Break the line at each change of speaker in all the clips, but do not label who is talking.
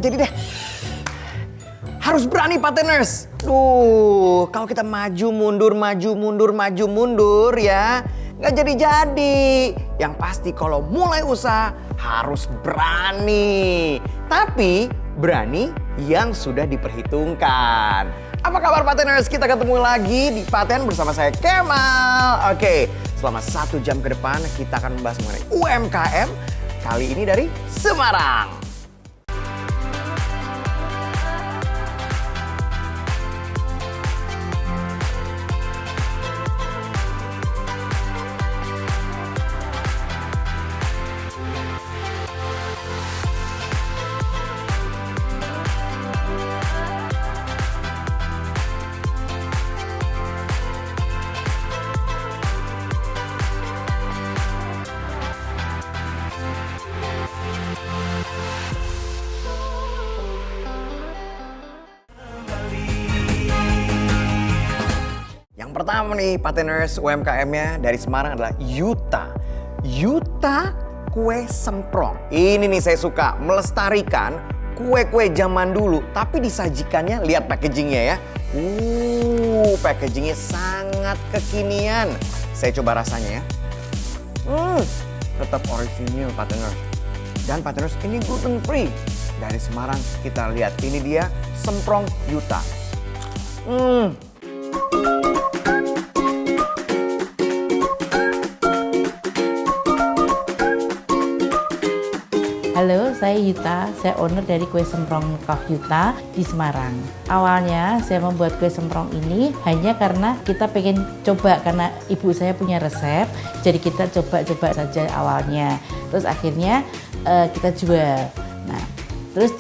nggak jadi deh. Harus berani partners. Kalau kita maju mundur ya, nggak jadi. Yang pasti kalau mulai usaha harus berani. Tapi berani yang sudah diperhitungkan. Apa kabar partners? Kita ketemu lagi di Paten bersama saya Kemal. Oke, selama 1 jam ke depan kita akan membahas mengenai UMKM. Kali ini dari Semarang. Pertama nih partners UMKM-nya dari Semarang adalah Yuta. Yuta kue semprong. Ini nih saya suka melestarikan kue-kue zaman dulu tapi disajikannya, lihat packagingnya ya. Packagingnya sangat kekinian. Saya coba rasanya ya. Tetap orisinil partners. Dan partners ini gluten free. Dari Semarang kita lihat ini dia semprong Yuta.
Halo, saya Yuta, saya owner dari kue semprong Koh Yuta di Semarang. Awalnya saya membuat kue semprong ini hanya karena kita pengen coba, karena ibu saya punya resep, jadi kita coba-coba saja awalnya. Terus akhirnya kita jual. Nah, terus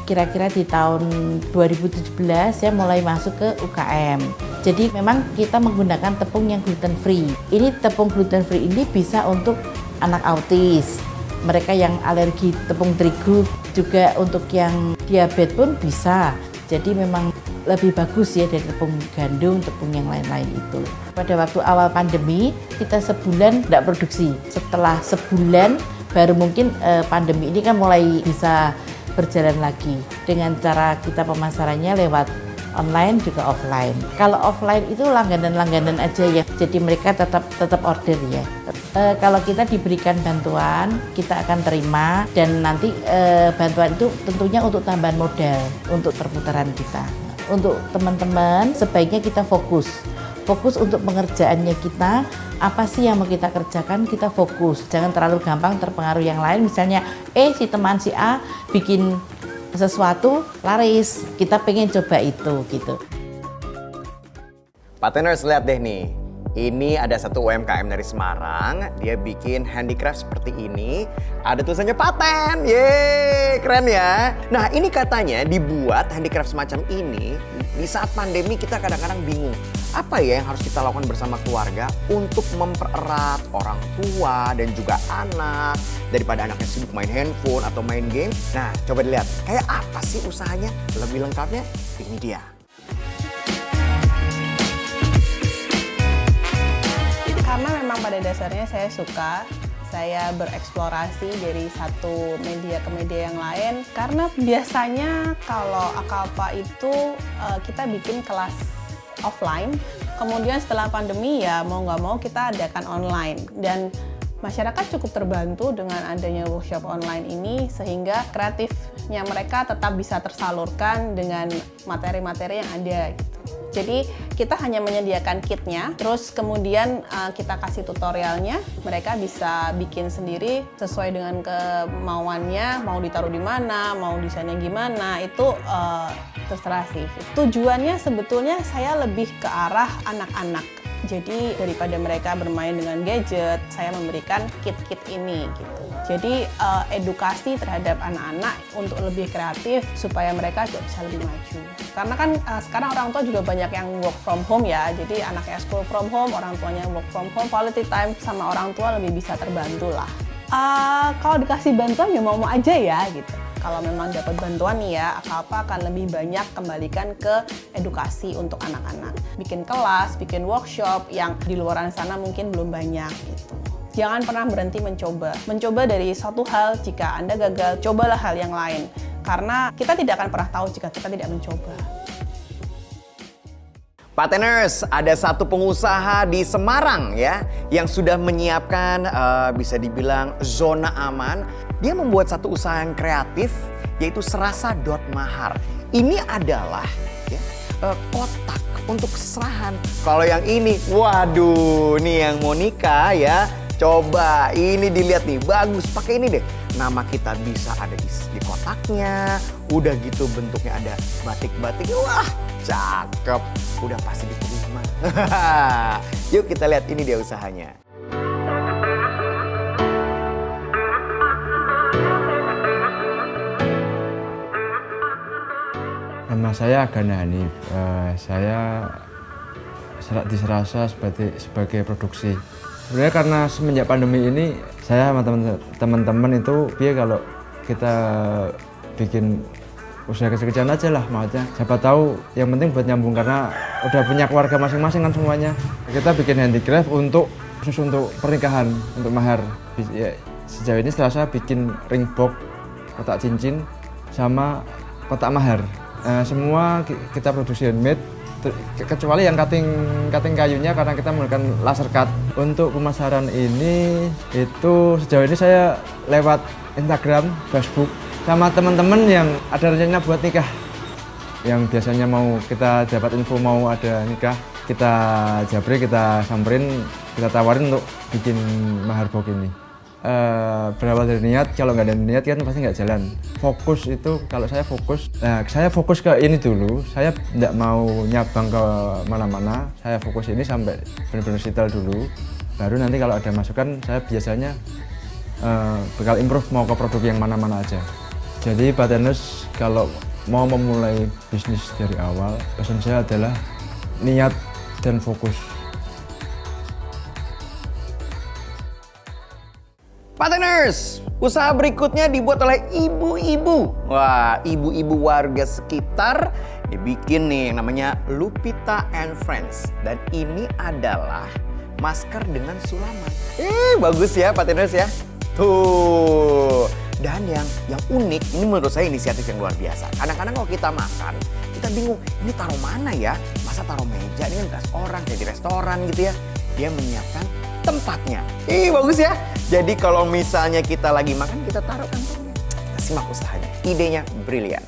kira-kira di tahun 2017 saya mulai masuk ke UKM. Jadi memang kita menggunakan tepung yang gluten free. Ini tepung gluten free ini bisa untuk anak autis, mereka yang alergi tepung terigu, juga untuk yang diabetes pun bisa. Jadi memang lebih bagus ya dari tepung gandum, tepung yang lain-lain itu. Pada waktu awal pandemi, kita sebulan tidak produksi. Setelah sebulan, baru mungkin pandemi ini kan mulai bisa berjalan lagi. Dengan cara kita pemasarannya lewat online juga offline. Kalau offline itu langganan-langganan aja ya, jadi mereka tetap order ya. Kalau kita diberikan bantuan, kita akan terima, dan nanti bantuan itu tentunya untuk tambahan modal untuk perputaran kita. Untuk teman-teman sebaiknya kita fokus untuk pengerjaannya kita. Apa sih yang mau kita kerjakan, kita fokus. Jangan terlalu gampang terpengaruh yang lain. Misalnya si teman si A bikin sesuatu laris, kita pengen coba itu gitu.
Partners lihat deh nih. Ini ada satu UMKM dari Semarang, dia bikin handicraft seperti ini. Ada tulisannya Paten, yeay, keren ya. Nah ini katanya dibuat handicraft semacam ini di saat pandemi. Kita kadang-kadang bingung, apa ya yang harus kita lakukan bersama keluarga untuk mempererat orang tua dan juga anak, daripada anaknya sibuk main handphone atau main game. Nah coba dilihat, kayak apa sih usahanya? Lebih lengkapnya, ini dia.
Karena memang pada dasarnya saya bereksplorasi dari satu media ke media yang lain. Karena biasanya kalau Akalpa itu kita bikin kelas offline, kemudian setelah pandemi ya mau nggak mau kita adakan online. Dan masyarakat cukup terbantu dengan adanya workshop online ini, sehingga kreatifnya mereka tetap bisa tersalurkan dengan materi-materi yang ada gitu. Jadi kita hanya menyediakan kitnya, terus kemudian kita kasih tutorialnya, mereka bisa bikin sendiri sesuai dengan kemauannya, mau ditaruh di mana, mau desainnya gimana, itu terserah sih. Tujuannya sebetulnya saya lebih ke arah anak-anak. Jadi daripada mereka bermain dengan gadget, saya memberikan kit-kit ini gitu. Jadi edukasi terhadap anak-anak untuk lebih kreatif supaya mereka juga bisa lebih maju. Karena kan sekarang orang tua juga banyak yang work from home ya. Jadi anaknya school from home, orang tuanya work from home, quality time sama orang tua lebih bisa terbantu lah. Kalau dikasih bantuan ya mau-mau aja ya gitu. Kalau memang dapat bantuan nih ya, Akalpa akan lebih banyak kembalikan ke edukasi untuk anak-anak. Bikin kelas, bikin workshop yang di luaran sana mungkin belum banyak gitu. Jangan pernah berhenti mencoba. Mencoba dari satu hal, jika Anda gagal, cobalah hal yang lain. karena kita tidak akan pernah tahu jika kita tidak mencoba.
Pateners, ada satu pengusaha di Semarang ya yang sudah menyiapkan bisa dibilang zona aman. Dia membuat satu usaha yang kreatif yaitu Serasa.mahar. Ini adalah ya, kotak untuk serahan. Kalau yang ini, waduh, nih yang mau nikah ya. Coba ini dilihat nih, bagus. Pakai ini deh. Nama kita bisa ada di kotaknya. Udah gitu bentuknya ada batik-batik. Wah, cakep. Udah pasti diterima. Yuk kita lihat ini dia usahanya.
Nama saya Agana Hanif. Saya di Serasa sebagai produksi. Sebenarnya karena semenjak pandemi ini, saya sama teman-teman itu kalau kita bikin usaha kecil-kecilan aja lah, maksudnya. Siapa tahu yang penting buat nyambung karena udah punya keluarga masing-masing kan semuanya. Kita bikin handicraft khusus untuk pernikahan, untuk mahar. Ya, sejauh ini Serasa bikin ring box, kotak cincin, sama kotak mahar. Semua kita produksi handmade, kecuali yang cutting kayunya karena kita menggunakan laser cut. Untuk pemasaran ini itu sejauh ini saya lewat Instagram, Facebook, sama teman-teman yang ada rencana buat nikah. Yang biasanya mau kita dapat info mau ada nikah, kita japri, kita samperin, kita tawarin untuk bikin mahar box ini. Berawal dari niat, kalau nggak ada niat kan pasti nggak jalan. Fokus itu, kalau saya fokus ke ini dulu. Saya nggak mau nyabang ke mana-mana. Saya fokus ini sampai benar-benar settle dulu. Baru nanti kalau ada masukan, saya biasanya bakal improve mau ke produk yang mana-mana aja. Jadi Pateners kalau mau memulai bisnis dari awal, pesan saya adalah niat dan fokus.
Pateners, usaha berikutnya dibuat oleh ibu-ibu. Wah, ibu-ibu warga sekitar dibikin nih yang namanya Lupita and Friends. Dan ini adalah masker dengan sulaman. Bagus ya Pateners ya. Tuh. Dan yang unik, ini menurut saya inisiatif yang luar biasa. Kadang-kadang kalau kita makan, kita bingung, ini taruh mana ya? Masa taruh meja, ini kan bekas orang, kayak di restoran gitu ya. Dia menyiapkan tempatnya. Bagus ya. Jadi kalau misalnya kita lagi makan, kita taruh kantongnya. Kita simak usahanya. Idenya brilian.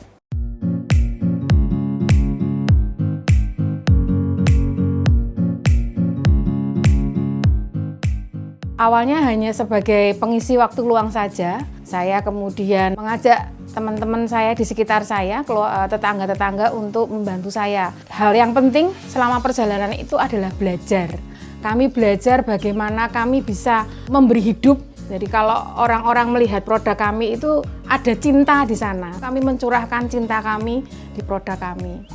Awalnya hanya sebagai pengisi waktu luang saja. Saya kemudian mengajak teman-teman saya di sekitar saya, tetangga-tetangga untuk membantu saya. Hal yang penting selama perjalanan itu adalah belajar. Kami belajar bagaimana kami bisa memberi hidup. Jadi kalau orang-orang melihat produk kami itu ada cinta di sana. Kami mencurahkan cinta kami di produk kami.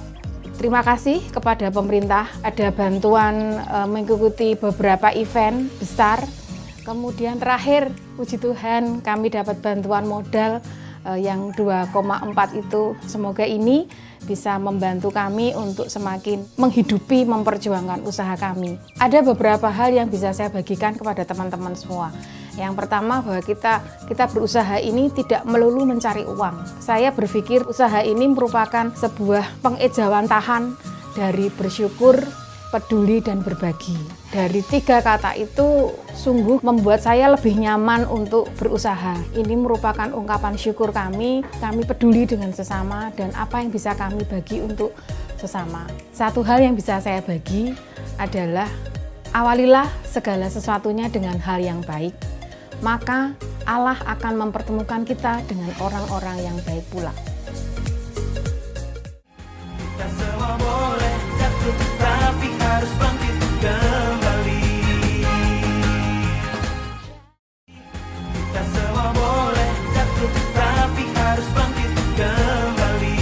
Terima kasih kepada pemerintah, ada bantuan mengikuti beberapa event besar. Kemudian terakhir, puji Tuhan kami dapat bantuan modal yang 2,4 itu. Semoga ini bisa membantu kami untuk semakin menghidupi, memperjuangkan usaha kami. Ada beberapa hal yang bisa saya bagikan kepada teman-teman semua. Yang pertama bahwa kita berusaha ini tidak melulu mencari uang. Saya berpikir usaha ini merupakan sebuah pengejawantahan dari bersyukur, peduli, dan berbagi. Dari 3 kata itu sungguh membuat saya lebih nyaman untuk berusaha. Ini merupakan ungkapan syukur kami peduli dengan sesama dan apa yang bisa kami bagi untuk sesama. Satu hal yang bisa saya bagi adalah awalilah segala sesuatunya dengan hal yang baik, maka Allah akan mempertemukan kita dengan orang-orang yang baik pula.
Kita semua boleh jatuh, tapi harus bangkit kembali. Kita semua boleh jatuh, tapi harus bangkit kembali.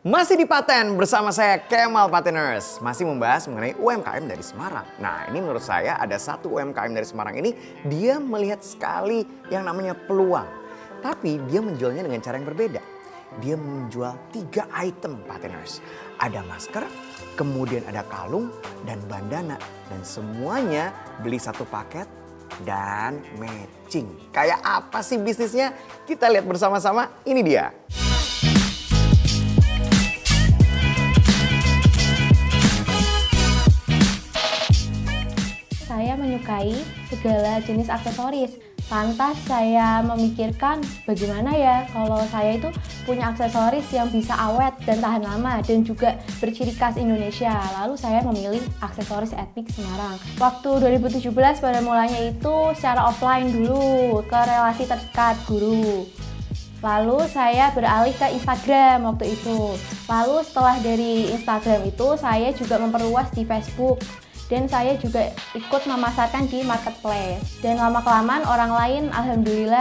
Masih di Paten bersama saya Kemal Pateners. Masih membahas mengenai UMKM dari Semarang. Nah, ini menurut saya ada satu UMKM dari Semarang ini, dia melihat sekali yang namanya peluang. Tapi dia menjualnya dengan cara yang berbeda. Dia menjual 3 item Pateners. Ada masker, kemudian ada kalung dan bandana. Dan semuanya beli 1 paket dan matching. Kayak apa sih bisnisnya? Kita lihat bersama-sama, ini dia.
Saya menyukai segala jenis aksesoris. Lantas saya memikirkan bagaimana ya kalau saya itu punya aksesoris yang bisa awet dan tahan lama dan juga berciri khas Indonesia. Lalu saya memilih aksesoris etnik Semarang. Waktu 2017 pada mulanya itu secara offline dulu ke relasi terdekat guru. Lalu saya beralih ke Instagram waktu itu. Lalu setelah dari Instagram itu saya juga memperluas di Facebook. Dan saya juga ikut memasarkan di marketplace. Dan lama-kelamaan orang lain alhamdulillah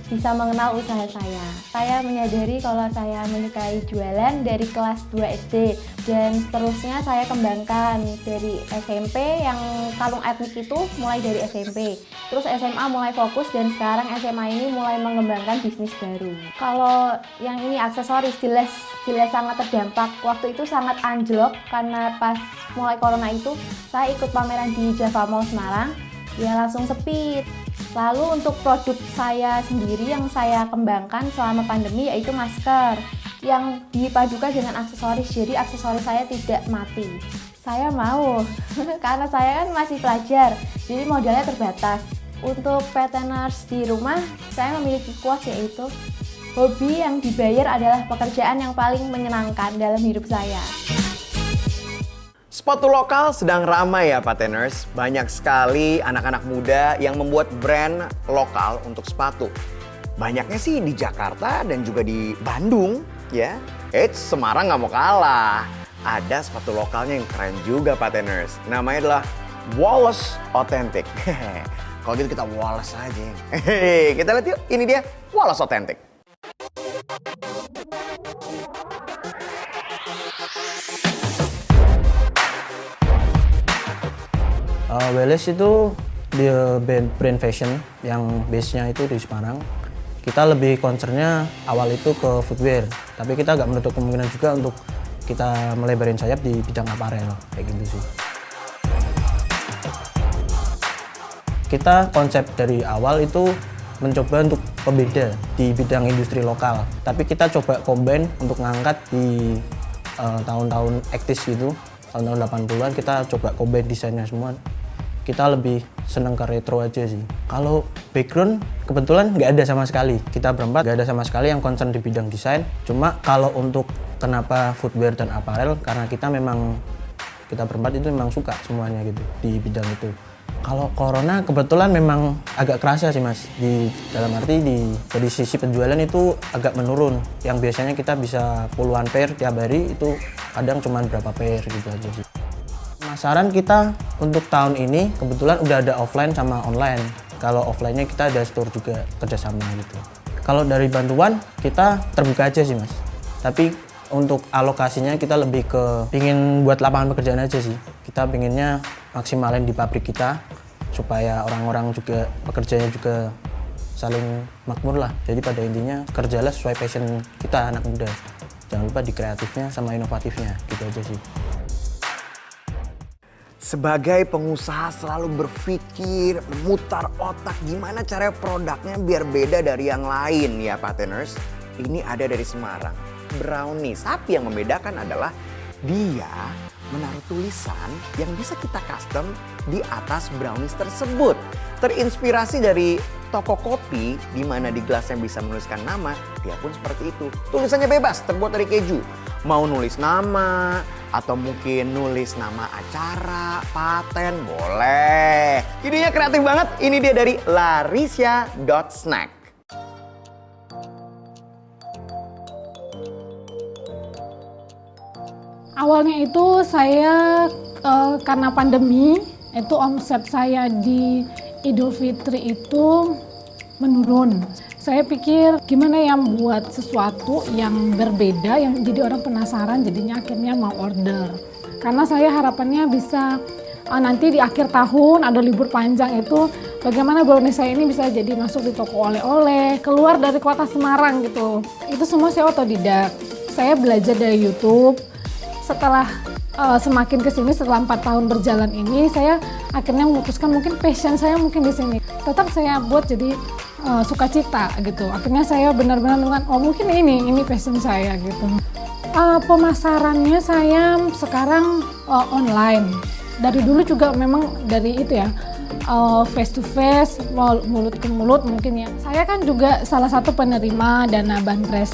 bisa mengenal usaha saya. Saya menyadari kalau saya menyukai jualan dari kelas 2 SD. Dan seterusnya saya kembangkan dari SMP yang kalung etnik itu mulai dari SMP. Terus SMA mulai fokus dan sekarang SMA ini mulai mengembangkan bisnis baru. Kalau yang ini aksesoris jelas sangat terdampak. Waktu itu sangat anjlok karena pas mulai corona itu saya ikut pameran di Java Mall Semarang, ya langsung sepi. Lalu untuk produk saya sendiri yang saya kembangkan selama pandemi yaitu masker yang dipadukan dengan aksesoris, jadi aksesoris saya tidak mati. Saya mau, karena saya kan masih pelajar, jadi modalnya terbatas. Untuk patterners di rumah, saya memiliki quotes yaitu hobi yang dibayar adalah pekerjaan yang paling menyenangkan dalam hidup saya.
Sepatu lokal sedang ramai ya pateners. Banyak sekali anak-anak muda yang membuat brand lokal untuk sepatu. Banyaknya sih di Jakarta dan juga di Bandung ya. Semarang nggak mau kalah. Ada sepatu lokalnya yang keren juga pateners. Namanya adalah Wallace Authentic. Kalau gitu kita Wallace aja. Kita lihat yuk, ini dia Wallace Authentic.
Wallace itu dia brand fashion yang base-nya itu di Semarang. Kita lebih concernnya awal itu ke footwear, tapi kita nggak menutup kemungkinan juga untuk kita melebarin sayap di bidang aparel, kayak gitu sih. Kita konsep dari awal itu mencoba untuk pembeda di bidang industri lokal, tapi kita coba combine untuk ngangkat di tahun-tahun 80s gitu, tahun-tahun 80-an kita coba combine desainnya semua. Kita lebih seneng ke retro aja sih. Kalau background kebetulan nggak ada sama sekali. Kita berempat nggak ada sama sekali yang concern di bidang desain. Cuma kalau untuk kenapa footwear dan apparel, karena kita berempat itu memang suka semuanya gitu di bidang itu. Kalau corona kebetulan memang agak kerasa sih mas. Dalam arti dari sisi penjualan itu agak menurun. Yang biasanya kita bisa puluhan pair tiap hari itu kadang cuma berapa pair gitu aja sih. Pemasaran kita untuk tahun ini kebetulan udah ada offline sama online. Kalau offline-nya kita ada store juga kerjasama gitu. Kalau dari bantuan kita terbuka aja sih mas. Tapi untuk alokasinya kita lebih ke pingin buat lapangan pekerjaan aja sih. Kita pinginnya maksimalin di pabrik kita supaya orang-orang juga pekerjanya juga saling makmur lah. Jadi pada intinya kerjalah sesuai passion kita anak muda. Jangan lupa di kreatifnya sama inovatifnya gitu aja sih.
Sebagai pengusaha selalu berpikir, memutar otak gimana cara produknya biar beda dari yang lain ya pateners. Ini ada dari Semarang, brownies. Tapi yang membedakan adalah dia menaruh tulisan yang bisa kita custom di atas brownies tersebut. Terinspirasi dari toko kopi di mana di gelasnya bisa menuliskan nama, dia pun seperti itu. Tulisannya bebas, terbuat dari keju. Mau nulis nama, atau mungkin nulis nama acara, paten, boleh. Idenya kreatif banget, ini dia dari Larisya.snack.
Awalnya itu saya karena pandemi, itu omset saya di Idul Fitri itu menurun. Saya pikir gimana yang buat sesuatu yang berbeda, yang jadi orang penasaran, jadinya akhirnya mau order. Karena saya harapannya bisa nanti di akhir tahun ada libur panjang itu, bagaimana brownies saya ini bisa jadi masuk di toko oleh-oleh, keluar dari kota Semarang gitu. Itu semua saya otodidak. Saya belajar dari YouTube. Setelah semakin kesini, setelah 4 tahun berjalan ini, saya akhirnya memutuskan mungkin passion saya mungkin di sini. tetap saya buat jadi sukacita gitu. Akhirnya saya benar-benar menemukan, oh mungkin ini passion saya gitu. Pemasarannya saya sekarang online. Dari dulu juga memang dari itu ya, face to face, mulut ke mulut mungkin ya. Saya kan juga salah satu penerima dana Banpres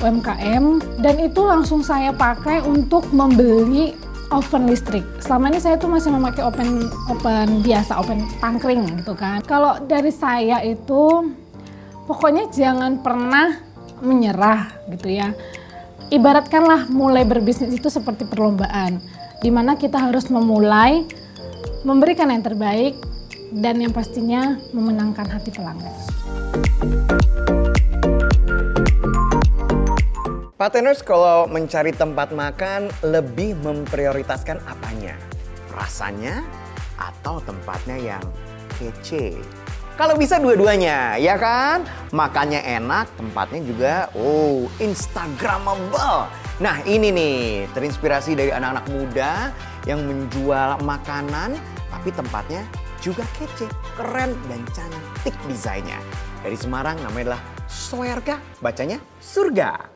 UMKM, dan itu langsung saya pakai untuk membeli oven listrik. Selama ini saya tuh masih memakai oven biasa, oven tangkring gitu kan. Kalau dari saya itu pokoknya jangan pernah menyerah gitu ya. Ibaratkanlah mulai berbisnis itu seperti perlombaan, di mana kita harus memulai, memberikan yang terbaik, dan yang pastinya memenangkan hati pelanggan.
Pateners kalau mencari tempat makan lebih memprioritaskan apanya? Rasanya atau tempatnya yang kece? Kalau bisa dua-duanya, ya kan? Makannya enak, tempatnya juga instagramable. Nah ini nih, terinspirasi dari anak-anak muda yang menjual makanan, tapi tempatnya juga kece, keren, dan cantik desainnya. Dari Semarang namanya adalah Soerga, bacanya surga.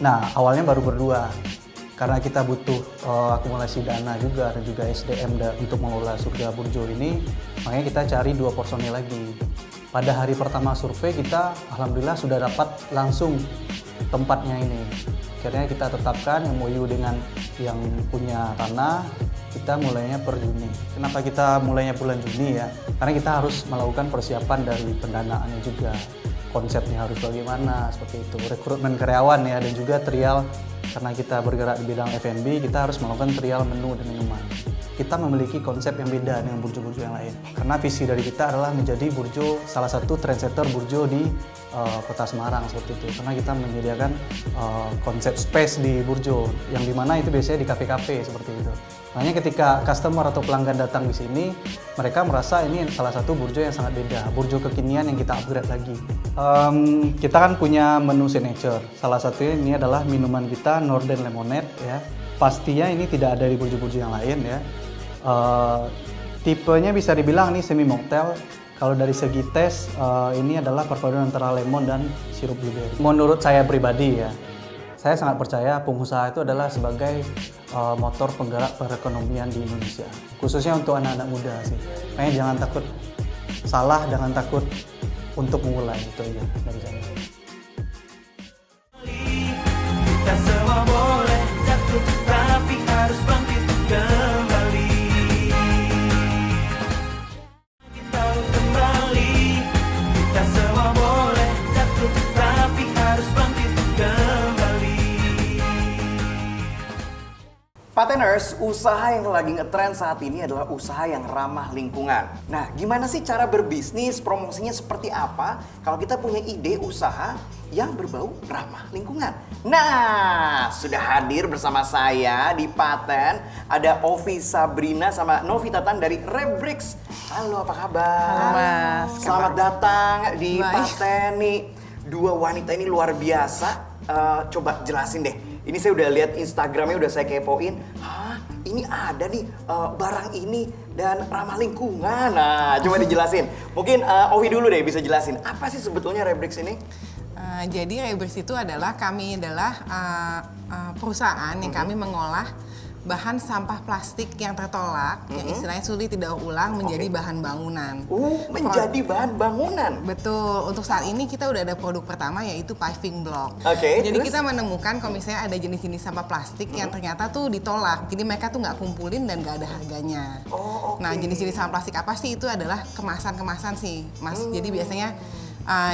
Nah, awalnya baru berdua. Karena kita butuh akumulasi dana juga dan juga SDM untuk mengelola Surga Burjo ini, makanya kita cari 2 personil lagi. Pada hari pertama survei kita alhamdulillah sudah dapat langsung tempatnya ini. Akhirnya kita tetapkan MOU dengan yang punya tanah, kita mulainya per Juni. Kenapa kita mulainya bulan Juni ya? Karena kita harus melakukan persiapan dari pendanaannya juga. Konsepnya harus bagaimana, seperti itu. Rekrutmen karyawan ya, dan juga trial, karena kita bergerak di bidang F&B, kita harus melakukan trial menu dan minuman. Kita memiliki konsep yang beda dengan burjo-burjo yang lain. Karena visi dari kita adalah menjadi burjo, salah satu trendsetter burjo di kota Semarang, seperti itu. Karena kita menyediakan konsep space di burjo, yang dimana itu biasanya di kafe-kafe, seperti itu. Makanya ketika customer atau pelanggan datang di sini, mereka merasa ini salah satu burjo yang sangat beda, burjo kekinian yang kita upgrade lagi. Kita kan punya menu signature, salah satunya ini adalah minuman kita Northern Lemonade ya. Pastinya ini tidak ada di burjo-burjo yang lain ya. Tipenya bisa dibilang ini semi mocktail. Kalau dari segi tes, ini adalah perpaduan antara lemon dan sirup blueberry. Menurut saya pribadi ya, saya sangat percaya pengusaha itu adalah sebagai motor penggerak perekonomian di Indonesia, khususnya untuk anak-anak muda sih. Makanya jangan takut salah, jangan takut untuk memulai, itu aja dari saya.
Kita semua boleh jatuh, tapi harus bangkit kembali. Kita kembali. Kita semua boleh jatuh, tapi harus bangkit kembali.
Pateners, usaha yang lagi ngetrend saat ini adalah usaha yang ramah lingkungan. Nah, gimana sih cara berbisnis, promosinya seperti apa kalau kita punya ide usaha yang berbau ramah lingkungan? Nah, sudah hadir bersama saya di Paten, ada Ovi Sabrina sama Novi Tatan dari Rebrix. Halo, apa kabar?
Halo, Mas.
Selamat datang di
Baik.
Paten nih. Dua wanita ini luar biasa. Coba jelasin deh. Ini saya udah lihat Instagramnya, udah saya kepoin. Hah, ini ada nih barang ini dan ramah lingkungan. Nah, coba dijelasin. Mungkin Ovi dulu deh bisa jelasin. Apa sih sebetulnya Rebrix ini?
Jadi Rebrix itu adalah perusahaan yang kami mengolah bahan sampah plastik yang tertolak, yang istilahnya sulit didaur ulang menjadi bahan bangunan.
Menjadi bahan bangunan.
Betul. Untuk saat ini kita udah ada produk pertama yaitu paving block.
Oke,
Jadi
terus?
kita menemukan kalau misalnya ada jenis-jenis sampah plastik yang ternyata tuh ditolak. Jadi mereka tuh nggak kumpulin dan nggak ada harganya.
Oh, oke.
Nah, jenis-jenis sampah plastik apa sih? Itu adalah kemasan-kemasan sih, Mas. Jadi biasanya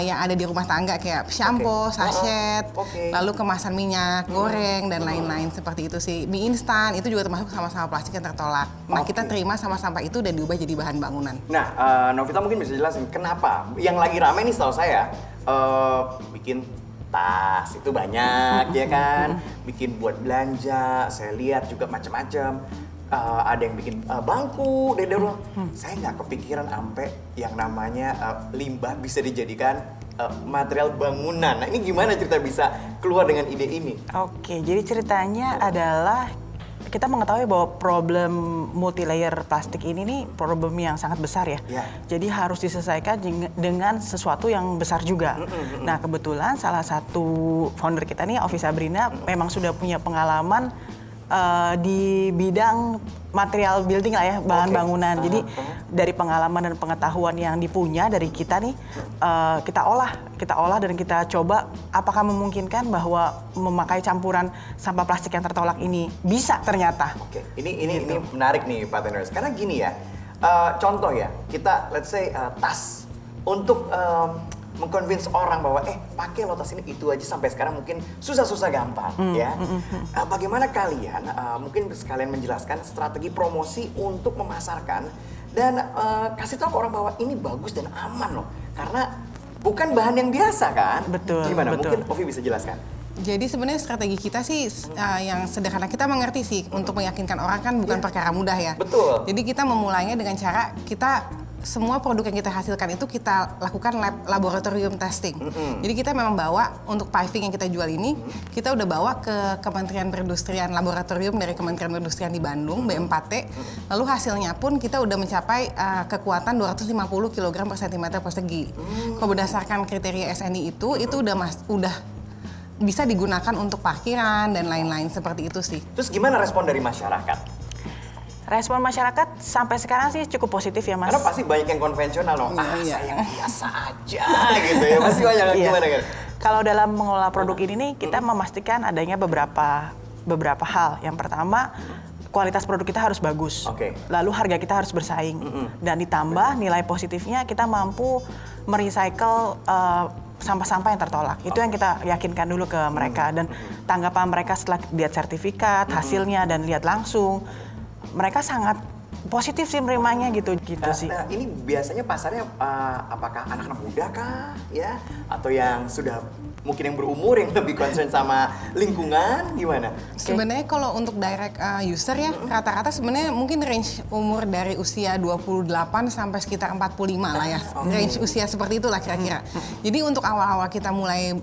yang ada di rumah tangga kayak shampoo, sachet, lalu kemasan minyak, goreng, dan lain-lain seperti itu sih. Mie instan itu juga termasuk sampah-sampah plastik yang tertolak. Nah, kita terima sampah-sampah itu dan diubah jadi bahan bangunan.
Nah, Novita mungkin bisa jelasin kenapa yang lagi rame nih setahu saya bikin tas itu banyak ya kan, bikin buat belanja. Saya lihat juga macam-macam. Ada yang bikin bangku, saya nggak kepikiran sampai yang namanya limbah bisa dijadikan material bangunan. Nah, ini gimana cerita bisa keluar dengan ide ini?
Oke, jadi ceritanya adalah kita mengetahui bahwa problem multi-layer plastik ini nih problem yang sangat besar ya. Jadi harus diselesaikan dengan sesuatu yang besar juga. Nah kebetulan salah satu founder kita nih, Ovi Sabrina, memang sudah punya pengalaman di bidang material building lah ya, bahan bangunan. Jadi dari pengalaman dan pengetahuan yang dipunya dari kita nih, kita olah dan kita coba apakah memungkinkan bahwa memakai campuran sampah plastik yang tertolak ini bisa ternyata.
Oke, ini menarik nih partners. Karena gini ya, contoh ya, kita let's say tas untuk mengconvince orang bahwa pakai lo tas ini itu aja sampai sekarang mungkin susah-susah gampang ya. Bagaimana kalian mungkin sekalian menjelaskan strategi promosi untuk memasarkan dan kasih tahu ke orang bahwa ini bagus dan aman loh karena bukan bahan yang biasa kan?
Betul.
Gimana?
Betul.
Mungkin Ovi bisa jelaskan.
Jadi sebenarnya strategi kita sih yang sederhana, kita mengerti sih untuk meyakinkan orang kan bukan perkara mudah ya.
Betul.
Jadi kita memulainya dengan cara kita semua produk yang kita hasilkan itu kita lakukan laboratorium testing. Jadi kita memang bawa untuk piping yang kita jual ini, kita udah bawa ke Kementerian Perindustrian, laboratorium dari Kementerian Perindustrian di Bandung, BM4T. Lalu hasilnya pun kita udah mencapai kekuatan 250 kg per cm persegi. Kalau berdasarkan kriteria SNI itu udah bisa digunakan untuk parkiran dan lain-lain seperti itu sih.
Terus gimana respon dari masyarakat?
Respon masyarakat sampai sekarang sih cukup positif ya Mas.
Karena pasti banyak yang konvensional loh. Saya biasa aja gitu ya. Pasti banyak gimana kan?
Kalau dalam mengelola produk ini nih kita memastikan adanya beberapa hal. Yang pertama, kualitas produk kita harus bagus. Lalu harga kita harus bersaing. Dan ditambah nilai positifnya kita mampu merecycle sampah-sampah yang tertolak. Itu yang kita yakinkan dulu ke mereka. Dan tanggapan mereka setelah lihat sertifikat, hasilnya dan lihat langsung, mereka sangat positif sih menerimanya gitu sih.
Nah, ini biasanya pasarnya apakah anak-anak muda kah ya atau yang sudah mungkin yang berumur yang lebih concern sama lingkungan gimana?
Sebenarnya kalau untuk direct user ya rata-rata sebenarnya mungkin range umur dari usia 28 sampai sekitar 45 lah ya. Range usia seperti itulah kira-kira. Jadi untuk awal-awal kita mulai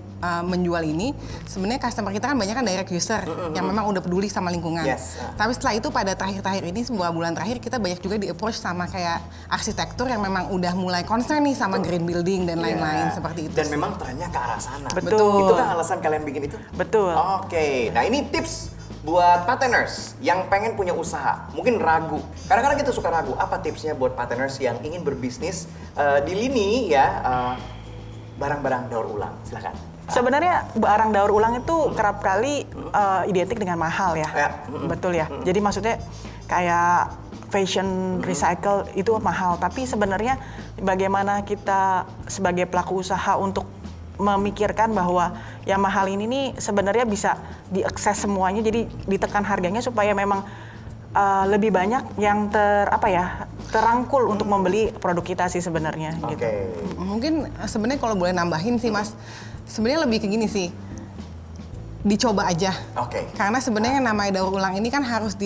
menjual ini sebenarnya customer kita kan banyak kan direct user yang memang udah peduli sama lingkungan. Tapi setelah itu pada terakhir-terakhir ini beberapa bulan terakhir kita banyak juga di approach sama kayak arsitektur yang memang udah mulai concern nih sama green building dan lain-lain seperti itu.
Dan memang trennya ke arah sana.
Betul.
Itu kan alasan kalian bikin itu?
Betul.
Oke, nah ini tips buat partners yang pengen punya usaha, mungkin ragu. Kadang-kadang kita suka ragu, apa tipsnya buat partners yang ingin berbisnis di lini ya barang-barang daur ulang? Silakan.
Sebenarnya barang daur ulang itu kerap kali identik dengan mahal ya. Betul ya. Jadi maksudnya kayak fashion recycle itu mahal, tapi sebenarnya bagaimana kita sebagai pelaku usaha untuk memikirkan bahwa yang mahal ini nih sebenarnya bisa diakses semuanya, jadi ditekan harganya supaya memang lebih banyak yang terangkul untuk membeli produk kita sih sebenarnya. Gitu.
Mungkin sebenarnya kalau boleh nambahin sih Mas, sebenarnya lebih ke gini sih, dicoba aja. Karena sebenarnya yang namanya daur ulang ini kan harus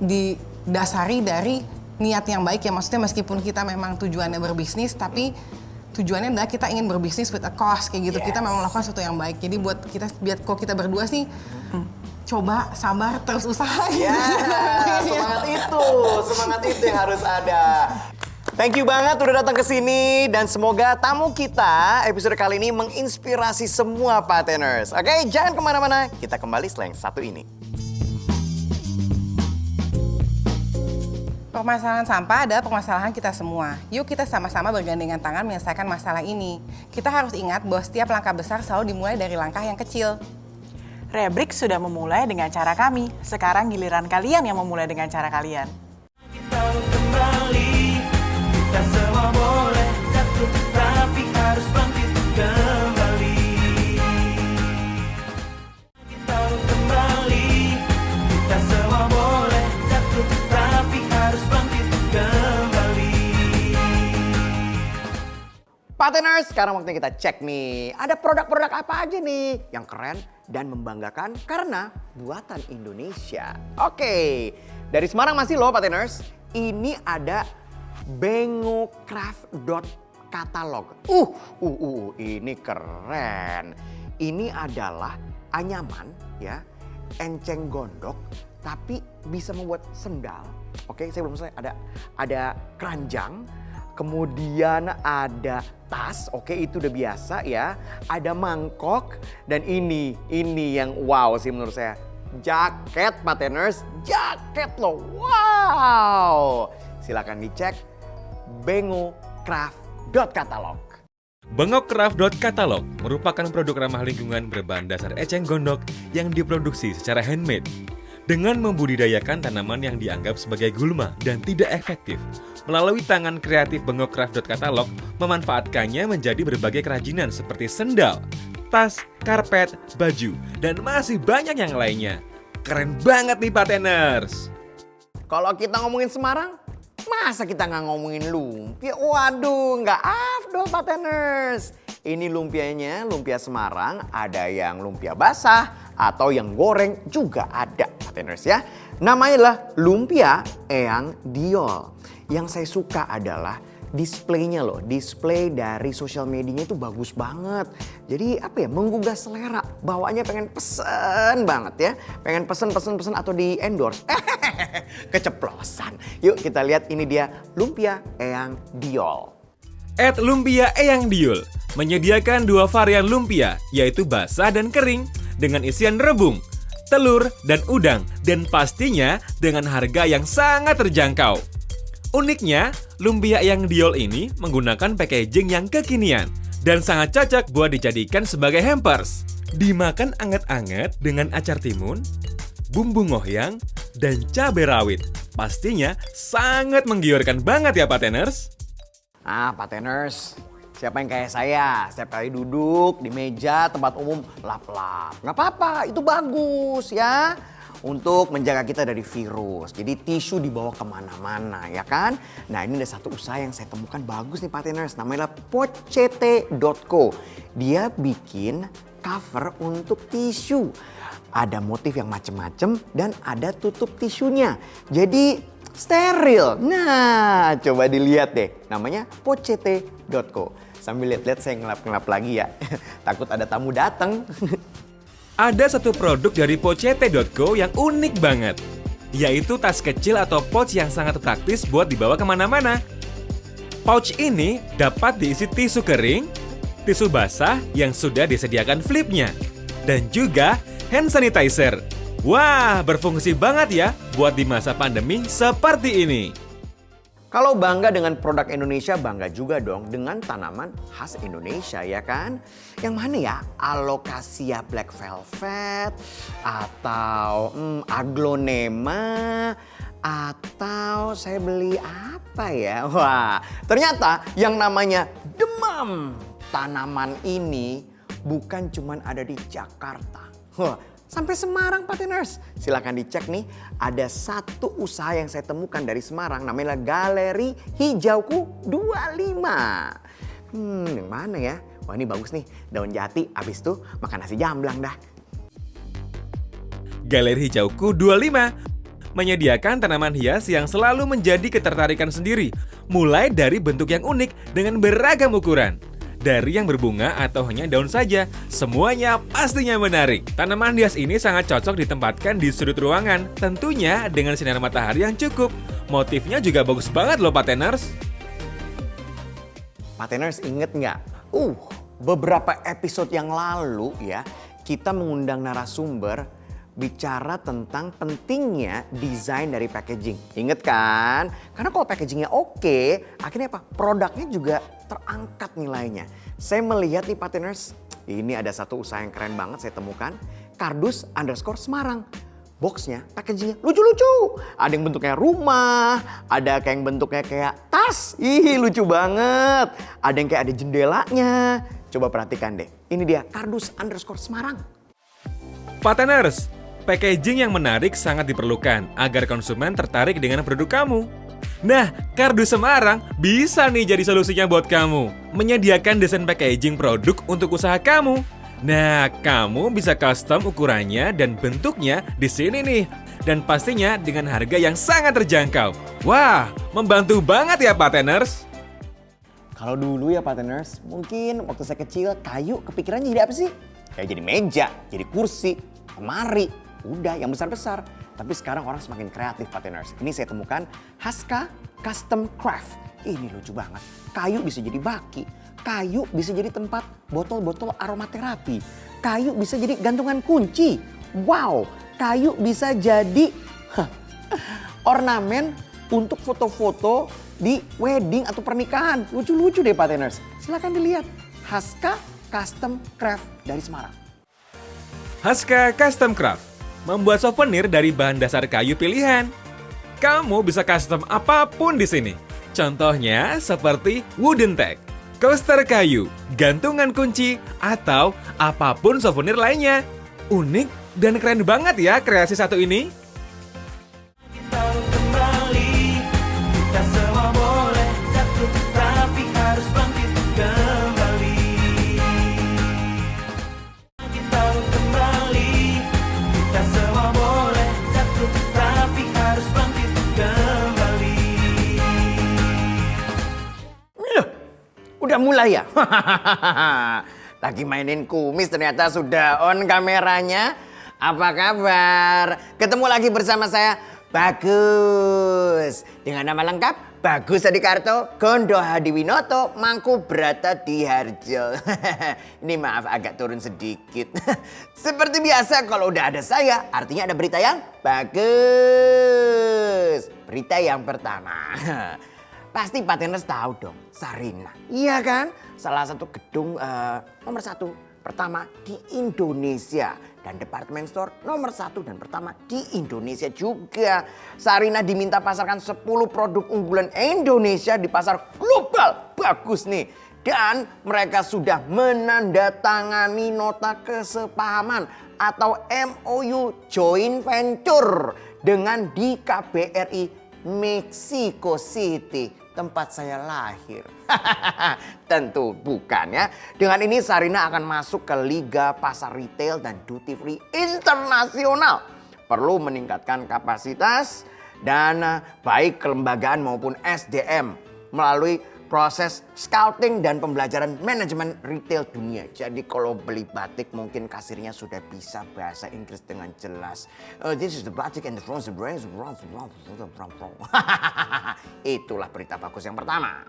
didasari dari niat yang baik ya, maksudnya meskipun kita memang tujuannya berbisnis, tapi tujuannya adalah kita ingin berbisnis with a cost kayak gitu. Kita memang melakukan sesuatu yang baik. Jadi buat kita, biar kok kita berdua sih coba sabar terus usaha.
Semangat itu yang harus ada. Thank you banget udah datang ke sini dan semoga tamu kita episode kali ini menginspirasi semua partners. Oke, jangan kemana-mana. Kita kembali setelah yang satu ini.
Permasalahan sampah adalah permasalahan kita semua. Yuk kita sama-sama bergandengan tangan menyelesaikan masalah ini. Kita harus ingat bahwa setiap langkah besar selalu dimulai dari langkah yang kecil.
Rebrick sudah memulai dengan cara kami. Sekarang giliran kalian yang memulai dengan cara kalian.
Kita kembali, kita semua boleh jatuh, tapi harus bangkit kembali. Kita kembali, kita semua boleh jatuh, tapi harus bangkit kembali.
Partners, sekarang waktunya kita cek nih. Ada produk-produk apa aja nih yang keren dan membanggakan karena buatan Indonesia. Oke, dari Semarang masih loh partners. Ini ada bengocraft.catalog. Ini keren. Ini adalah anyaman ya, enceng gondok tapi bisa membuat sendal. Oke, saya belum selesai. Ada keranjang, kemudian ada tas. Oke, itu udah biasa ya. Ada mangkok dan ini yang wow sih menurut saya. Jaket Pateners, jaket loh. Wow. Silakan dicek bengocraft.catalog.
Bengocraft.catalog merupakan produk ramah lingkungan berbahan dasar eceng gondok yang diproduksi secara handmade. Dengan membudidayakan tanaman yang dianggap sebagai gulma dan tidak efektif, melalui tangan kreatif Bengocraft.catalog memanfaatkannya menjadi berbagai kerajinan seperti sendal, tas, karpet, baju, dan masih banyak yang lainnya. Keren banget nih Pateners!
Kalau kita ngomongin Semarang, masa kita nggak ngomongin lumpia? Waduh, nggak afdol Pateners. Ini lumpianya, lumpia Semarang, ada yang lumpia basah atau yang goreng juga ada Pateners ya. Namanya adalah lumpia Eyang Diol. Yang saya suka adalah displaynya loh, display dari sosial medianya itu bagus banget. Jadi apa ya, menggugah selera. Bawaannya pengen pesen banget ya. Pengen pesen atau di endorse. Keceplosan. Yuk kita lihat, ini dia lumpia Eyang Diol.
@lumpia Eyang Diol menyediakan 2 varian lumpia, yaitu basah dan kering, dengan isian rebung, telur, dan udang, dan pastinya dengan harga yang sangat terjangkau. Uniknya, lumpia Eyang Diol ini menggunakan packaging yang kekinian dan sangat cocok buat dijadikan sebagai hampers. Dimakan anget-anget dengan acar timun, bumbu ngohyang, dan cabai rawit. Pastinya sangat menggiurkan banget ya Pateners.
Pateners, siapa yang kayak saya? Setiap kali duduk di meja tempat umum lap-lap. Nggak apa-apa, itu bagus ya. Untuk menjaga kita dari virus. Jadi tisu dibawa kemana-mana ya kan. Nah ini ada satu usaha yang saya temukan bagus nih Pateners. Namanya Pochete.co. Dia bikin cover untuk tisu. Ada motif yang macem-macem dan ada tutup tisunya. Jadi steril. Nah coba dilihat deh. Namanya Pochete.co. Sambil lihat-lihat saya ngelap-ngelap lagi ya. Takut ada tamu datang.
Ada satu produk dari Pochete.co yang unik banget, yaitu tas kecil atau pouch yang sangat praktis buat dibawa kemana-mana. Pouch ini dapat diisi tisu kering, tisu basah yang sudah disediakan flipnya, dan juga hand sanitizer. Wah, berfungsi banget ya buat di masa pandemi seperti ini.
Kalau bangga dengan produk Indonesia, bangga juga dong dengan tanaman khas Indonesia ya kan. Yang mana ya? Alocasia black velvet, atau aglonema, atau saya beli apa ya? Wah, ternyata yang namanya demam tanaman ini bukan cuman ada di Jakarta. Wah, sampai Semarang Pateners. Silakan dicek nih, ada satu usaha yang saya temukan dari Semarang, namanya Galeri Hijauku 25. Yang mana ya? Wah ini bagus nih, daun jati, abis itu makan nasi jamblang dah.
Galeri Hijauku 25 menyediakan tanaman hias yang selalu menjadi ketertarikan sendiri, mulai dari bentuk yang unik dengan beragam ukuran. Dari yang berbunga atau hanya daun saja, semuanya pastinya menarik. Tanaman hias ini sangat cocok ditempatkan di sudut ruangan, tentunya dengan sinar matahari yang cukup. Motifnya juga bagus banget loh Pateners.
Pateners inget nggak? Beberapa episode yang lalu ya, kita mengundang narasumber bicara tentang pentingnya desain dari packaging. Ingat kan? Karena kalau packagingnya oke, akhirnya apa? Produknya juga terangkat nilainya. Saya melihat nih Pateners, ini ada satu usaha yang keren banget saya temukan. Kardus_Semarang. Boxnya, packagingnya lucu-lucu. Ada yang bentuknya rumah, ada kayak yang bentuknya kayak tas. Ih lucu banget. Ada yang kayak ada jendelanya. Coba perhatikan deh. Ini dia Kardus_Semarang.
Pateners, packaging yang menarik sangat diperlukan agar konsumen tertarik dengan produk kamu. Nah, Kardus Semarang bisa nih jadi solusinya buat kamu. Menyediakan desain packaging produk untuk usaha kamu. Nah, kamu bisa custom ukurannya dan bentuknya di sini nih. Dan pastinya dengan harga yang sangat terjangkau. Wah, membantu banget ya Pateners.
Kalau dulu ya Pateners, mungkin waktu saya kecil kayu kepikirannya jadi apa sih? Ya jadi meja, jadi kursi, lemari. Udah yang besar-besar. Tapi sekarang orang semakin kreatif, Pateners. Ini saya temukan Haska Custom Craft. Ini lucu banget. Kayu bisa jadi baki. Kayu bisa jadi tempat botol-botol aromaterapi. Kayu bisa jadi gantungan kunci. Wow, kayu bisa jadi ornamen untuk foto-foto di wedding atau pernikahan. Lucu-lucu deh, Pateners. Silahkan dilihat. Haska Custom Craft dari Semarang.
Haska Custom Craft membuat souvenir dari bahan dasar kayu pilihan. Kamu bisa custom apapun di sini. Contohnya seperti wooden tag, coaster kayu, gantungan kunci, atau apapun souvenir lainnya. Unik dan keren banget ya kreasi satu ini.
Tahu kembali, kita semua boleh jatuh, tapi harus bangkit kembali. Tahu kembali, kita semua boleh jatuh, tapi harus bangkit kembali.
Udah mulai ya? Lagi mainin kumis ternyata sudah on kameranya. Apa kabar? Ketemu lagi bersama saya Bagus. Dengan nama lengkap Bagus Adikarto Gondo Hadiwinoto Mangku Brata Diharjo. Ini maaf agak turun sedikit. Seperti biasa kalau udah ada saya artinya ada berita yang bagus. Berita yang pertama. Pasti Pateners tahu dong, Sarina. Iya kan? Salah satu gedung nomor 1 pertama di Indonesia. Dan department store nomor 1 dan pertama di Indonesia juga. Sarina diminta pasarkan 10 produk unggulan Indonesia di pasar global. Bagus nih. Dan mereka sudah menandatangani nota kesepahaman atau MOU Joint Venture dengan di KBRI Mexico City, tempat saya lahir. Tentu bukan ya. Dengan ini Sarina akan masuk ke liga pasar retail dan duty free internasional. Perlu meningkatkan kapasitas dan baik kelembagaan maupun SDM melalui proses scouting dan pembelajaran manajemen retail dunia. Jadi kalau beli batik mungkin kasirnya sudah bisa bahasa Inggris dengan jelas. This is the batik and the bronze brand. Itulah berita bagus yang pertama.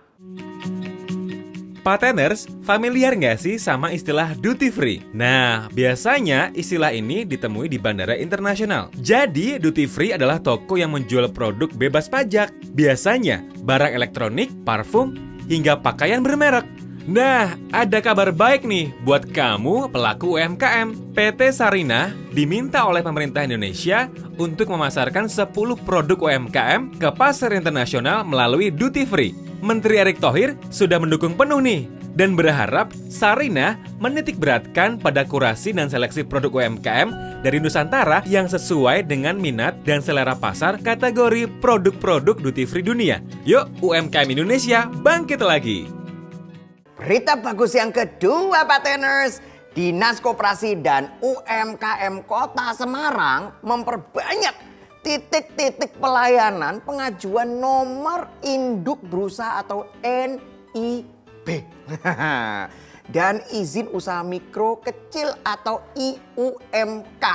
Pateners, familiar nggak sih sama istilah duty free? Nah, biasanya istilah ini ditemui di bandara internasional. Jadi, duty free adalah toko yang menjual produk bebas pajak. Biasanya, barang elektronik, parfum, hingga pakaian bermerek. Nah, ada kabar baik nih buat kamu pelaku UMKM. PT Sarina diminta oleh pemerintah Indonesia untuk memasarkan 10 produk UMKM ke pasar internasional melalui duty free. Menteri Erick Thohir sudah mendukung penuh nih dan berharap Sarina menitikberatkan pada kurasi dan seleksi produk UMKM dari Nusantara yang sesuai dengan minat dan selera pasar kategori produk-produk duty free dunia. Yuk UMKM Indonesia bangkit lagi.
Berita bagus yang kedua, Pateners. Dinas Koperasi dan UMKM Kota Semarang memperbanyak titik-titik pelayanan pengajuan nomor induk berusaha atau NIB. Dan izin usaha mikro kecil atau IUMK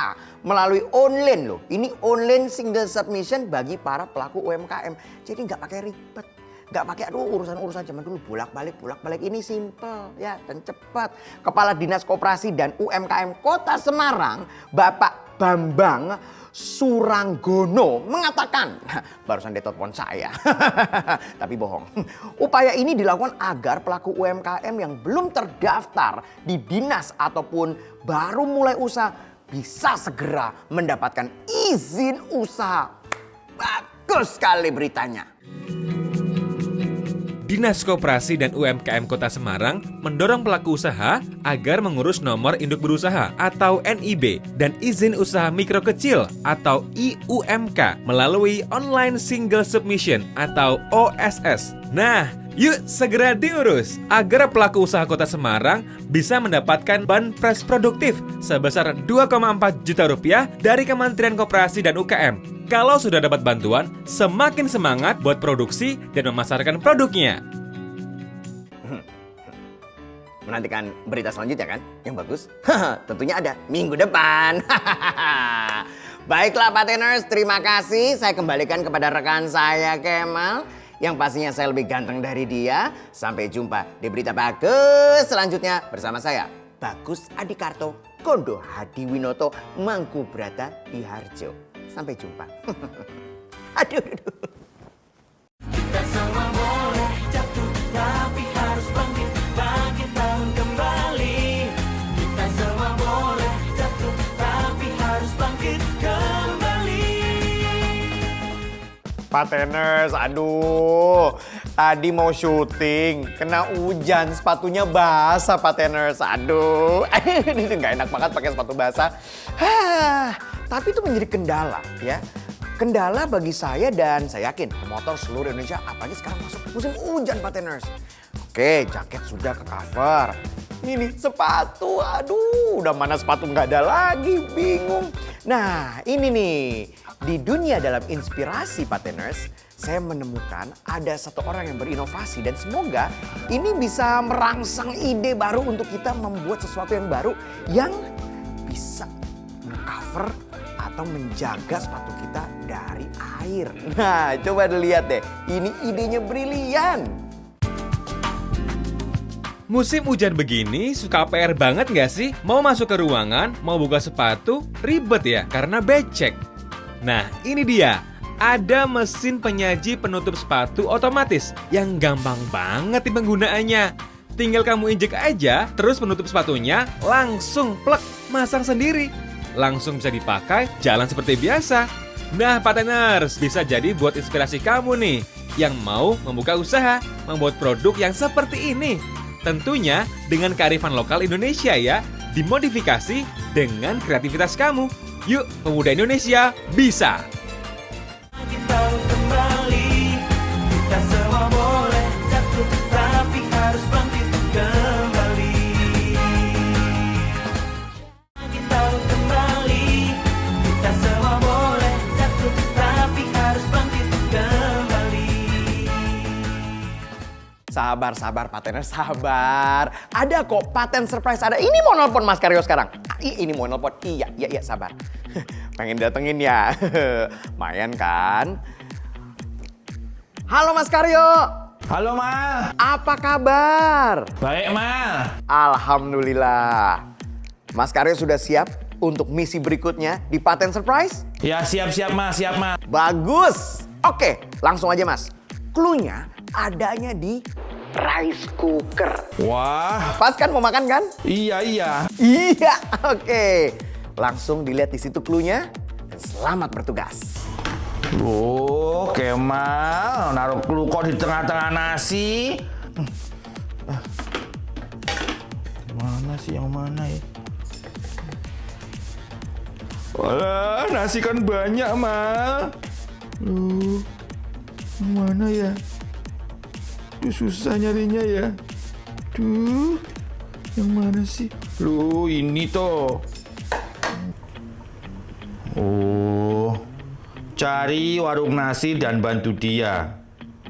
melalui online loh. Ini online single submission bagi para pelaku UMKM. Jadi nggak pakai ribet. Nggak pakai urusan-urusan zaman dulu bolak-balik. Ini simple ya dan cepat. Kepala Dinas Koperasi dan UMKM Kota Semarang, Bapak Bambang Suranggono mengatakan, barusan ditelepon saya, tapi bohong. Upaya ini dilakukan agar pelaku UMKM yang belum terdaftar di dinas ataupun baru mulai usaha bisa segera mendapatkan izin usaha. Bagus sekali beritanya.
Dinas Koperasi dan UMKM Kota Semarang mendorong pelaku usaha agar mengurus nomor induk berusaha atau NIB dan izin usaha mikro kecil atau IUMK melalui Online Single Submission atau OSS. Nah, yuk segera diurus agar pelaku usaha Kota Semarang bisa mendapatkan banpres produktif sebesar Rp2,4 juta dari Kementerian Koperasi dan UKM. Kalau sudah dapat bantuan, semakin semangat buat produksi dan memasarkan produknya.
Menantikan berita selanjutnya kan? Yang bagus? Tentunya ada minggu depan. Baiklah Pateners, terima kasih. Saya kembalikan kepada rekan saya Kemal. Yang pastinya saya lebih ganteng dari dia. Sampai jumpa di berita bagus selanjutnya bersama saya, Bagus Adikarto, Kondo Hadiwinoto, Mangkubrata Diharjo. Sampai jumpa. Aduh.
Kita semua boleh jatuh, tapi harus bangkit, bangkit bangun kembali. Kita semua boleh jatuh, tapi harus bangkit kembali.
Pateners, aduh. Tadi mau syuting, kena hujan, sepatunya basah Pateners. Aduh, ini nggak enak banget pakai sepatu basah. Tapi itu menjadi kendala ya. Kendala bagi saya dan saya yakin pemotor seluruh Indonesia, apalagi sekarang masuk musim hujan Pateners. Oke, jaket sudah ke cover. Ini nih sepatu, aduh udah mana sepatu nggak ada lagi, bingung. Nah ini nih, di dunia dalam inspirasi Pateners, saya menemukan ada satu orang yang berinovasi dan semoga ini bisa merangsang ide baru untuk kita membuat sesuatu yang baru yang bisa mengcover atau menjaga sepatu kita dari air. Nah, coba dilihat deh. Ini idenya brilian.
Musim hujan begini suka PR banget nggak sih? Mau masuk ke ruangan, mau buka sepatu, ribet ya karena becek. Nah, ini dia. Ada mesin penyaji penutup sepatu otomatis yang gampang banget di penggunaannya. Tinggal kamu injek aja, terus penutup sepatunya langsung plek, masang sendiri. Langsung bisa dipakai, jalan seperti biasa. Nah, Pateners, bisa jadi buat inspirasi kamu nih yang mau membuka usaha, membuat produk yang seperti ini. Tentunya dengan kearifan lokal Indonesia ya, dimodifikasi dengan kreativitas kamu. Yuk, pemuda Indonesia bisa!
Kita kembali, kita semua boleh jatuh, tapi harus bangkit kembali. Kita kembali, kita semua boleh jatuh, tapi harus bangkit kembali.
Sabar Pateners, sabar. Ada kok paten surprise ada. Ini mau nelpon Mas Karyo sekarang. Ini mau nelpon. Iya, sabar. Pengen datengin ya. Mayan kan? Halo Mas Karyo.
Halo Mal.
Apa kabar?
Baik Mal.
Alhamdulillah. Mas Karyo sudah siap untuk misi berikutnya di paten surprise?
Ya siap Mal, siap Mal.
Bagus. Oke, langsung aja Mas. Cluenya adanya di rice cooker.
Wah.
Pas kan mau makan kan?
Iya.
Iya, oke. Langsung dilihat di situ cluenya. Dan selamat bertugas.
Oh, Kemal, naruh clue kok di tengah-tengah nasi. Mana sih yang mana ya? Walah, nasi kan banyak, Mal. Yang mana ya? Duh, susah nyarinya ya. Duh, yang mana sih? Loh, ini toh. Oh, cari warung nasi dan bantu dia.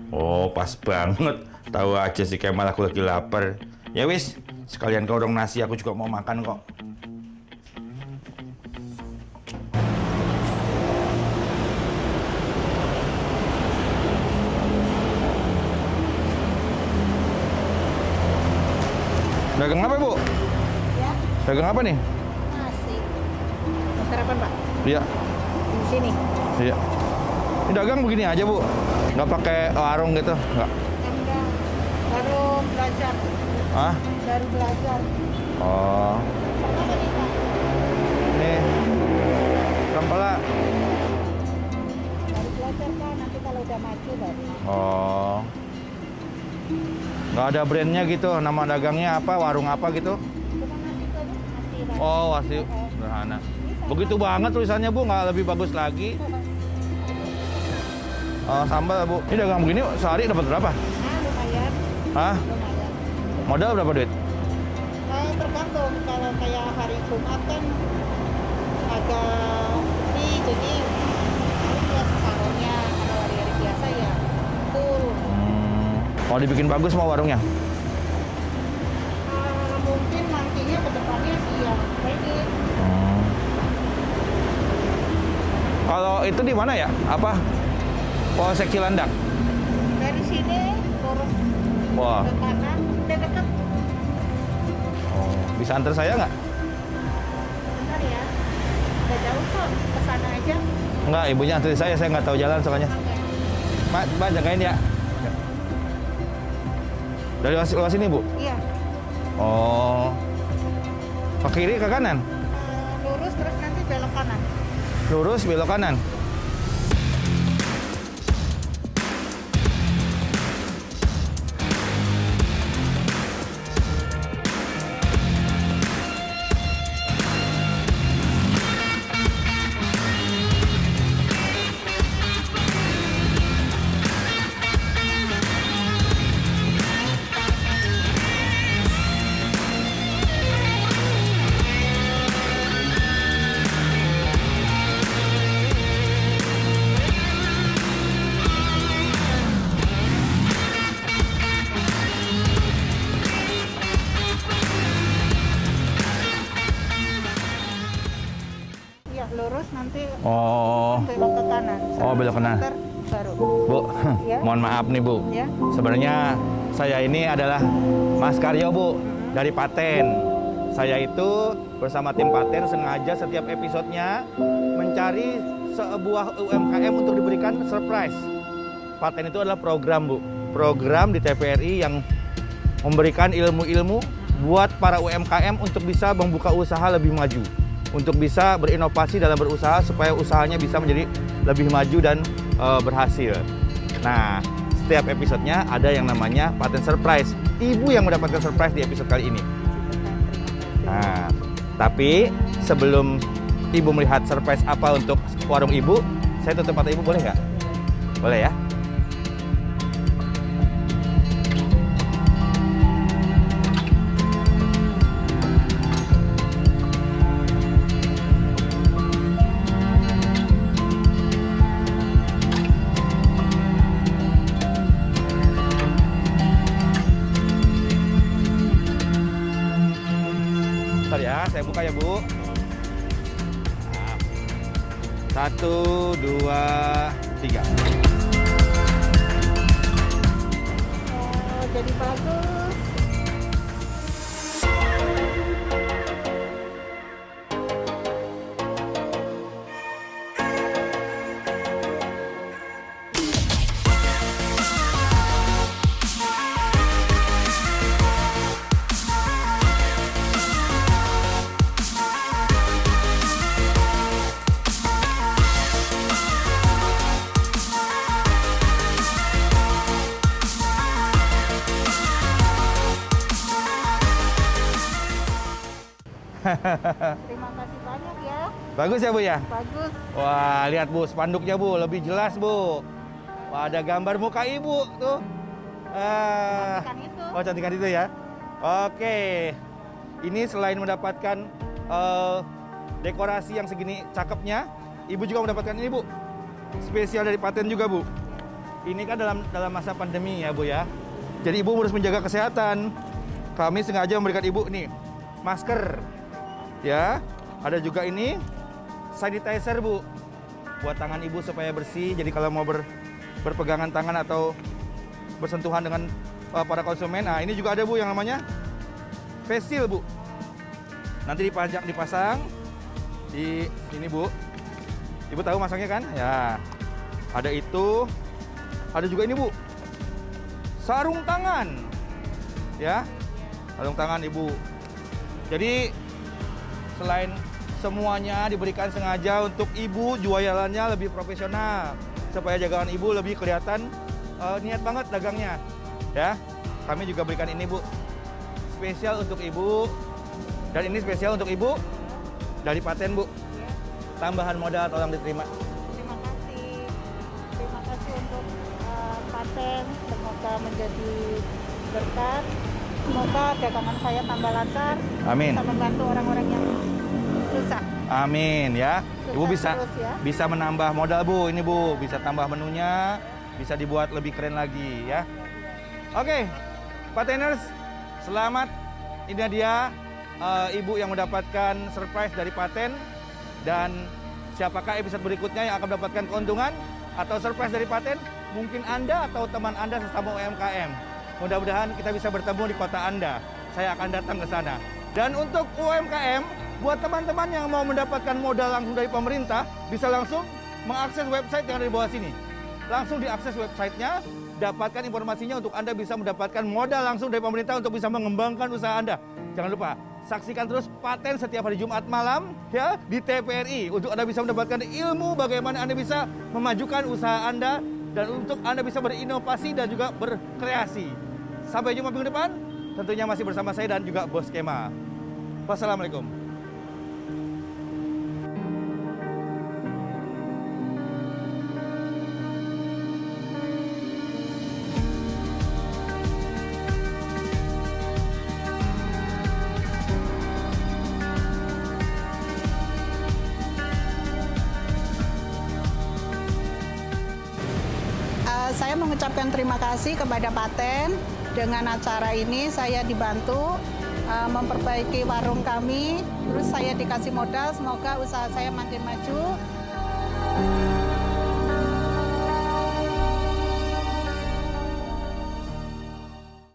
Oh, pas banget. Tahu aja si Kemal aku lagi lapar. Ya wis, sekalian ke warung nasi aku juga mau makan kok. Dagang apa, Bu?
Ya.
Dagang apa nih?
Nasi. Mau sarapan, Pak?
Iya.
Di sini.
Iya. Ini dagang begini aja, Bu? Nggak pakai warung gitu? Nggak?
Enggak. Baru belajar.
Hah?
Baru belajar.
Oh.
Apa nih, Pak?
Nih. Kampala.
Baru belajar, Pak. Nanti kalau udah maju baru.
Oh. Nggak ada brandnya gitu, nama dagangnya apa, warung apa gitu?
Cuma nasi itu aja, nasi.
Oh, masih sederhana. Begitu banget tulisannya, Bu, nggak lebih bagus lagi. Sambal, Bu. Ini dagang begini sehari dapat berapa?
Nah, lumayan.
Hah?
Lumayan.
Modal berapa duit?
Tergantung. Kalau kayak hari Jumat kan agak sepi, jadi ya separuhnya. Kalau hari-hari biasa ya full.
Mau dibikin bagus mau warungnya?
Mungkin nantinya ke depannya sih ya ready.
Kalau itu di mana ya? Apa? Polsek Cilandak.
Dari sini lurus
Wah.
ke kanan, udah deket.
Oh, bisa antar saya nggak?
Bentar ya. Udah jauh kok, ke sana aja.
Enggak, ibunya antar saya nggak tahu jalan soalnya. Pak, jagain ya. Dari luar sini, Bu?
Iya.
Oh. Ke kiri, ke kanan?
Lurus terus nanti belok kanan.
Lurus, belok kanan.
Iya, lurus nanti
Oh.
belok ke kanan.
Oh, belok kanan.
100 meter baru.
Bu,
Ya.
mohon maaf nih, Bu.
Ya.
Sebenarnya saya ini adalah Mas Karyo, Bu, dari Paten. Saya itu bersama tim Paten sengaja setiap episodenya mencari sebuah UMKM untuk diberikan surprise. Paten itu adalah program, Bu. Program di TVRI yang memberikan ilmu-ilmu buat para UMKM untuk bisa membuka usaha lebih maju. Untuk bisa berinovasi dalam berusaha supaya usahanya bisa menjadi lebih maju dan berhasil. Nah, setiap episodenya ada yang namanya Paten Surprise. Ibu yang mendapatkan surprise di episode kali ini. Nah, tapi sebelum Ibu melihat surprise apa untuk warung Ibu, saya tutup mata Ibu boleh nggak? Boleh ya? Bentar ya, saya buka ya, Bu. Nah, 1, 2, 3.
Oh, jadi bagus. Terima kasih banyak ya.
Bagus ya, Bu ya?
Bagus.
Wah, lihat Bu, spanduknya Bu, lebih jelas Bu. Wah, ada gambar muka Ibu tuh.
Cantikan itu.
Oh, cantikan itu ya. Oke. Ini selain mendapatkan dekorasi yang segini cakepnya, Ibu juga mendapatkan ini, Bu. Spesial dari Paten juga, Bu. Ini kan dalam masa pandemi ya, Bu ya. Jadi Ibu harus menjaga kesehatan. Kami sengaja memberikan Ibu nih masker. Ya, ada juga ini sanitizer, Bu, buat tangan Ibu supaya bersih. Jadi kalau mau berpegangan tangan atau bersentuhan dengan para konsumen, nah ini juga ada, Bu, yang namanya face shield, Bu. Nanti dipasang di sini, Bu. Ibu tahu masangnya kan? Ya, ada itu. Ada juga ini, Bu, sarung tangan. Ya, sarung tangan Ibu. Jadi selain semuanya diberikan sengaja untuk Ibu jualannya lebih profesional supaya dagangan Ibu lebih kelihatan niat banget dagangnya. Ya, kami juga berikan ini, Bu, spesial untuk Ibu, dan ini spesial untuk Ibu dari Paten, Bu. Tambahan modal tolong diterima.
Terima kasih untuk Paten. Semoga menjadi berkat. Semoga dagangan saya tambah lancar.
Amin.
Bisa membantu orang-orang yang susah.
Amin ya. Ibu
Sukses terus ya.
bisa menambah modal, Bu. Ini, Bu, bisa tambah menunya, bisa dibuat lebih keren lagi ya. Oke, Pateners, selamat. Ini dia Ibu yang mendapatkan surprise dari Paten, dan
Siapakah episode berikutnya yang akan mendapatkan keuntungan atau surprise dari Paten? Mungkin Anda atau teman Anda sesama UMKM. Mudah-mudahan kita bisa bertemu di kota Anda. Saya akan datang ke sana. Dan untuk UMKM, buat teman-teman yang mau mendapatkan modal langsung dari pemerintah, bisa langsung mengakses website yang ada di bawah sini. Langsung diakses websitenya, dapatkan informasinya untuk Anda bisa mendapatkan modal langsung dari pemerintah untuk bisa mengembangkan usaha Anda. Jangan lupa, saksikan terus Paten setiap hari Jumat malam ya di TVRI untuk Anda bisa mendapatkan ilmu bagaimana Anda bisa memajukan usaha Anda dan untuk Anda bisa berinovasi dan juga berkreasi. Sampai jumpa minggu depan, tentunya masih bersama saya dan juga Bos Kema. Wassalamualaikum.
Saya mengucapkan terima kasih kepada Paten. Dengan acara ini saya dibantu memperbaiki warung kami, terus saya dikasih modal, semoga usaha saya makin maju.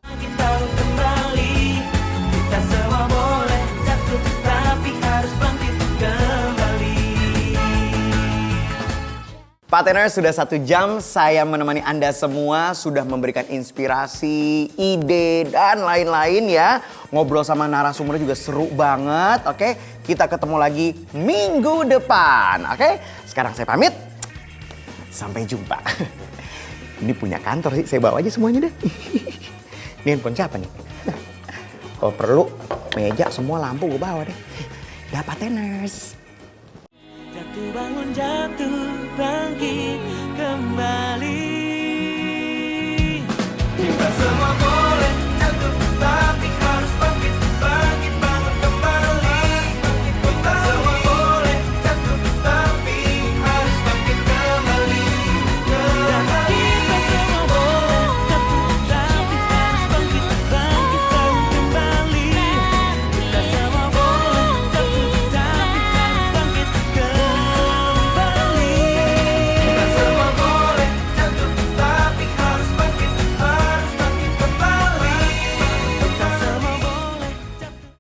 Makin tahu kembali, kita semua boleh jatuh, tapi harus bangkit kembali.
Pateners, sudah 1 jam saya menemani Anda semua, sudah memberikan inspirasi, ide, dan lain-lain ya. Ngobrol sama narasumber juga seru banget, oke? Kita ketemu lagi minggu depan, oke? Sekarang saya pamit, sampai jumpa. Ini punya kantor sih, saya bawa aja semuanya deh. Ini handphone siapa nih? Kalau perlu, meja semua lampu gue bawa deh. Ya Pateners.
Jatuh bangun jatuh bangkit kembali. Kita semua boleh